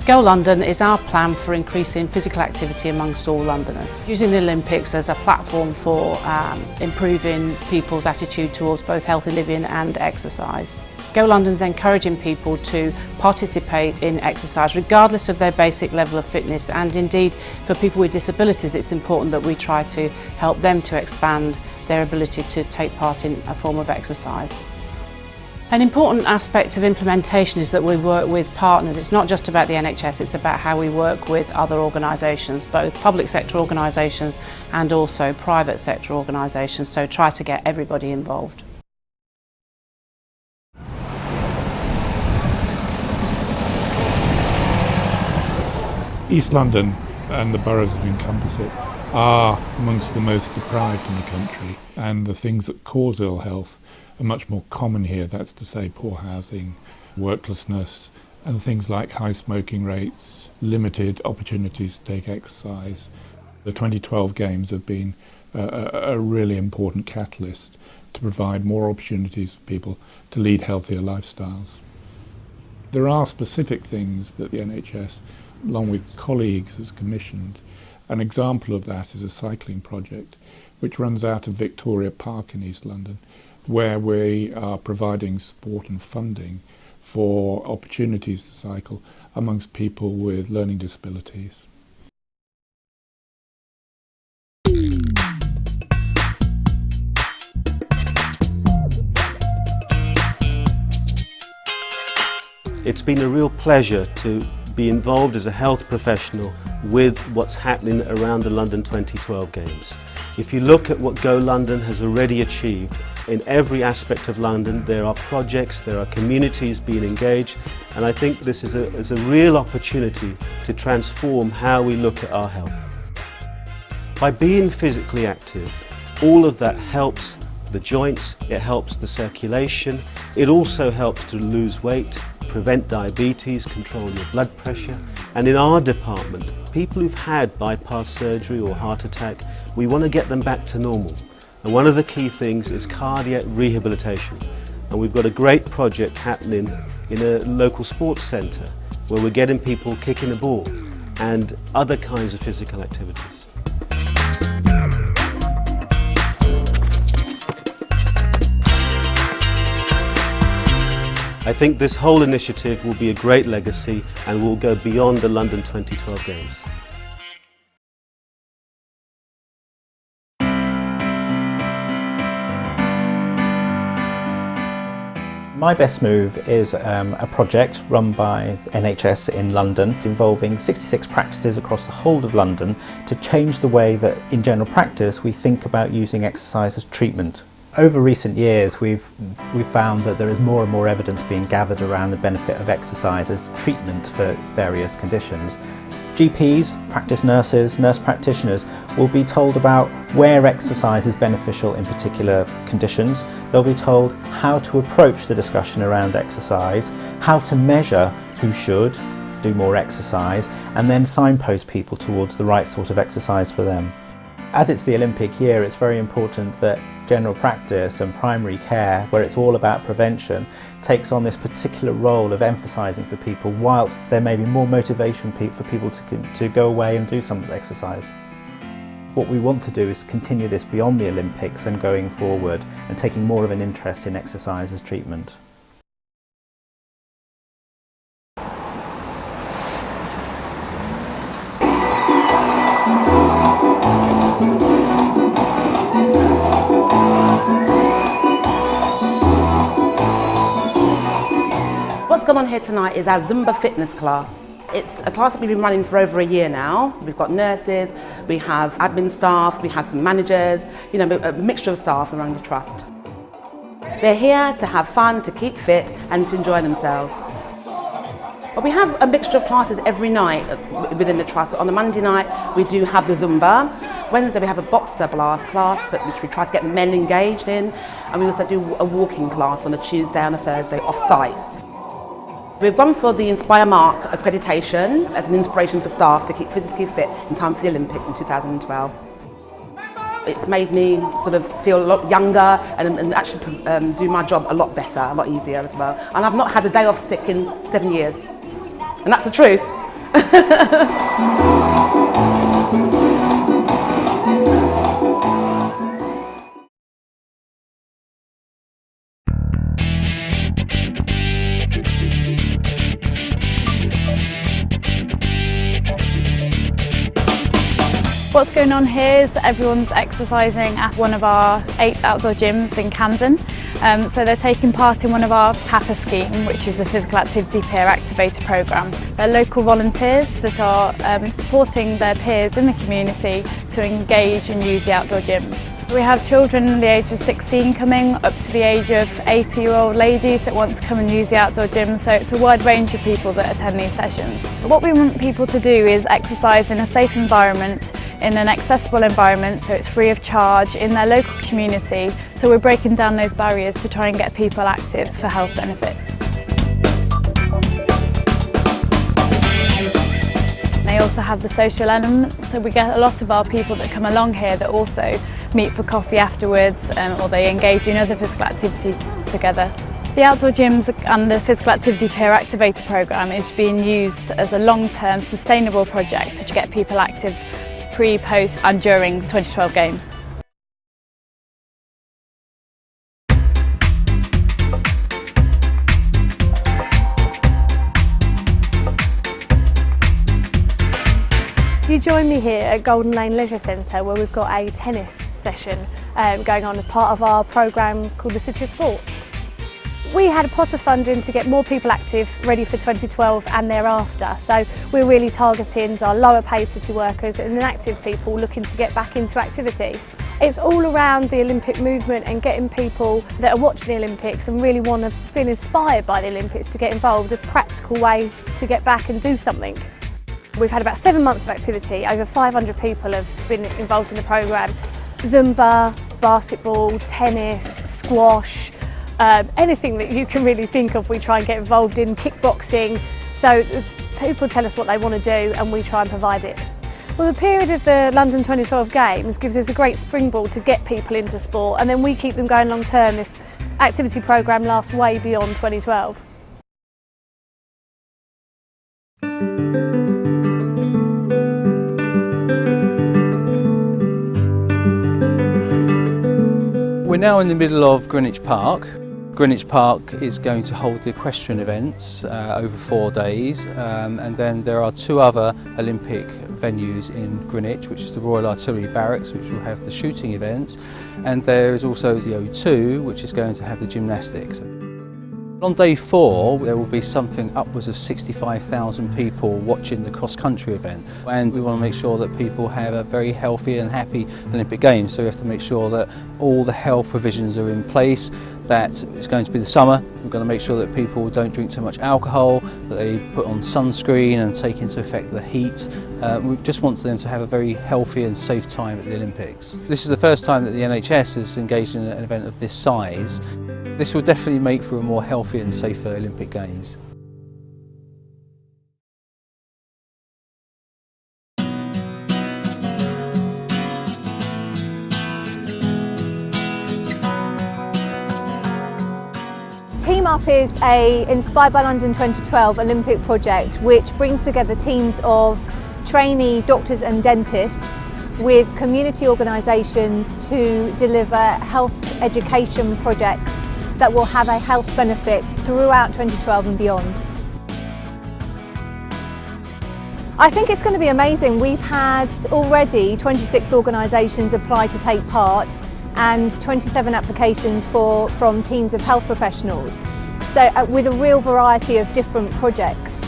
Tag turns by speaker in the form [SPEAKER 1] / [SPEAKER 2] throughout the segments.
[SPEAKER 1] Go London is our plan for increasing physical activity amongst all Londoners, using the Olympics as a platform for improving people's attitude towards both healthy living and exercise. Go London is encouraging people to participate in exercise regardless of their basic level of fitness, and indeed for people with disabilities it's important that we try to help them to expand their ability to take part in a form of exercise. An important aspect of implementation is that we work with partners. It's not just about the NHS, it's about how we work with other organisations, both public sector organisations and also private sector organisations, so try to get everybody involved.
[SPEAKER 2] East London and the boroughs that encompass it are amongst the most deprived in the country, and the things that cause ill health are much more common here. That's to say poor housing, worklessness, and things like high smoking rates, limited opportunities to take exercise. The 2012 Games have been a really important catalyst to provide more opportunities for people to lead healthier lifestyles. There are specific things that the NHS, along with colleagues, has commissioned. An example of that is a cycling project which runs out of Victoria Park in East London, where we are providing support and funding for opportunities to cycle amongst people with learning disabilities.
[SPEAKER 3] It's been a real pleasure to be involved as a health professional with what's happening around the London 2012 Games. If you look at what Go London has already achieved, in every aspect of London there are projects, there are communities being engaged, and I think this is a real opportunity to transform how we look at our health. By being physically active, all of that helps the joints, it helps the circulation, it also helps to lose weight, prevent diabetes, control your blood pressure, and in our department, people who've had bypass surgery or heart attack, we want to get them back to normal. And one of the key things is cardiac rehabilitation. And we've got a great project happening in a local sports centre where we're getting people kicking a ball and other kinds of physical activities. I think this whole initiative will be a great legacy and will go beyond the London 2012 Games.
[SPEAKER 4] My Best Move is a project run by NHS in London involving 66 practices across the whole of London to change the way that in general practice we think about using exercise as treatment. Over recent years we've found that there is more and more evidence being gathered around the benefit of exercise as treatment for various conditions. GPs, practice nurses, nurse practitioners will be told about where exercise is beneficial in particular conditions. They'll be told how to approach the discussion around exercise, how to measure who should do more exercise, and then signpost people towards the right sort of exercise for them. As it's the Olympic year, it's very important that general practice and primary care, where it's all about prevention, takes on this particular role of emphasising for people, whilst there may be more motivation for people to go away and do some exercise. What we want to do is continue this beyond the Olympics and going forward and taking more of an interest in exercise as treatment.
[SPEAKER 5] What's gone on here tonight is our Zumba fitness class. It's a class that we've been running for over a year now. We've got nurses, we have admin staff, we have some managers, a mixture of staff around the trust. They're here to have fun, to keep fit and to enjoy themselves. But we have a mixture of classes every night within the trust. On a Monday night we do have the Zumba. Wednesday we have a boxer blast class which we try to get men engaged in, and we also do a walking class on a Tuesday and a Thursday off-site. We've gone for the Inspire Mark accreditation as an inspiration for staff to keep physically fit in time for the Olympics in 2012. It's made me sort of feel a lot younger and actually do my job a lot better, a lot easier as well. And I've not had a day off sick in 7 years. And that's the truth.
[SPEAKER 6] What's going on here is that everyone's exercising at one of our 8 outdoor gyms in Camden. So they're taking part in one of our PAPA scheme, which is the Physical Activity Peer Activator programme. They're local volunteers that are supporting their peers in the community to engage and use the outdoor gyms. We have children at the age of 16 coming up to the age of 80-year-old ladies that want to come and use the outdoor gym, so it's a wide range of people that attend these sessions. What we want people to do is exercise in a safe environment, in an accessible environment, so it's free of charge in their local community. So we're breaking down those barriers to try and get people active for health benefits. They also have the social element, so we get a lot of our people that come along here that also meet for coffee afterwards, or they engage in other physical activities together. The outdoor gyms and the Physical Activity Peer Activator programme is being used as a long-term sustainable project to get people active pre, post and during 2012 Games.
[SPEAKER 7] You join me here at Golden Lane Leisure Centre, where we've got a tennis session going on as part of our programme called the City of Sport. We had a pot of funding to get more people active, ready for 2012 and thereafter, so we're really targeting our lower paid city workers and inactive people looking to get back into activity. It's all around the Olympic movement and getting people that are watching the Olympics and really want to feel inspired by the Olympics to get involved, a practical way to get back and do something. We've had about 7 months of activity. Over 500 people have been involved in the programme. Zumba, basketball, tennis, squash, anything that you can really think of we try and get involved in, kickboxing. So people tell us what they want to do and we try and provide it. Well, the period of the London 2012 Games gives us a great springboard to get people into sport, and then we keep them going long term. This activity programme lasts way beyond 2012.
[SPEAKER 8] We're now in the middle of Greenwich Park. Greenwich Park is going to hold the equestrian events over 4 days, and then there are 2 other Olympic venues in Greenwich, which is the Royal Artillery Barracks, which will have the shooting events, and there is also the O2, which is going to have the gymnastics. On day 4 there will be something upwards of 65,000 people watching the cross-country event, and we want to make sure that people have a very healthy and happy Olympic Games, so we have to make sure that all the health provisions are in place, that it's going to be the summer. We've got to make sure that people don't drink too much alcohol, that they put on sunscreen and take into effect the heat. We just want them to have a very healthy and safe time at the Olympics. This is the first time that the NHS has engaged in an event of this size. This will definitely make for a more healthy and safer Olympic Games.
[SPEAKER 9] Team Up is a Inspired by London 2012 Olympic project which brings together teams of trainee doctors and dentists with community organisations to deliver health education projects that will have a health benefit throughout 2012 and beyond. I think it's going to be amazing. We've had already 26 organisations apply to take part and 27 applications from teams of health professionals, so with a real variety of different projects.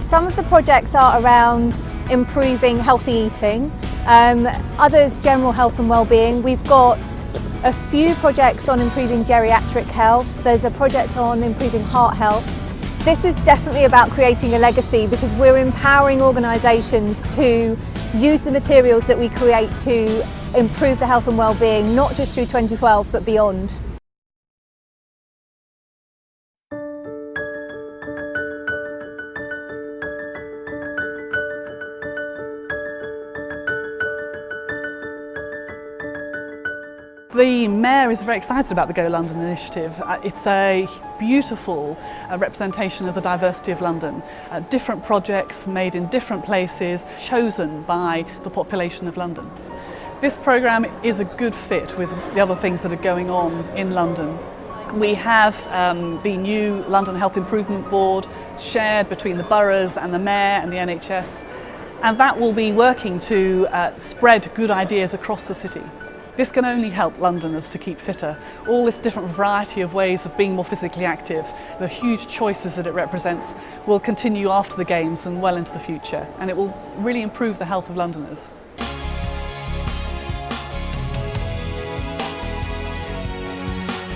[SPEAKER 9] Some of the projects are around improving healthy eating, others general health and well-being. We've got a few projects on improving geriatric health. There's a project on improving heart health. This is definitely about creating a legacy because we're empowering organisations to use the materials that we create to improve the health and well-being, not just through 2012 but beyond.
[SPEAKER 10] The Mayor is very excited about the Go London initiative. It's a beautiful representation of the diversity of London. Different projects made in different places, chosen by the population of London. This programme is a good fit with the other things that are going on in London. We have the new London Health Improvement Board shared between the boroughs and the Mayor and the NHS, and that will be working to spread good ideas across the city. This can only help Londoners to keep fitter. All this different variety of ways of being more physically active, the huge choices that it represents, will continue after the Games and well into the future, and it will really improve the health of Londoners.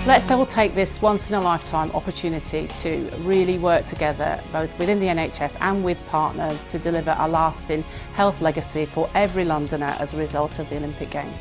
[SPEAKER 1] Let's all take this once-in-a-lifetime opportunity to really work together, both within the NHS and with partners, to deliver a lasting health legacy for every Londoner as a result of the Olympic Games.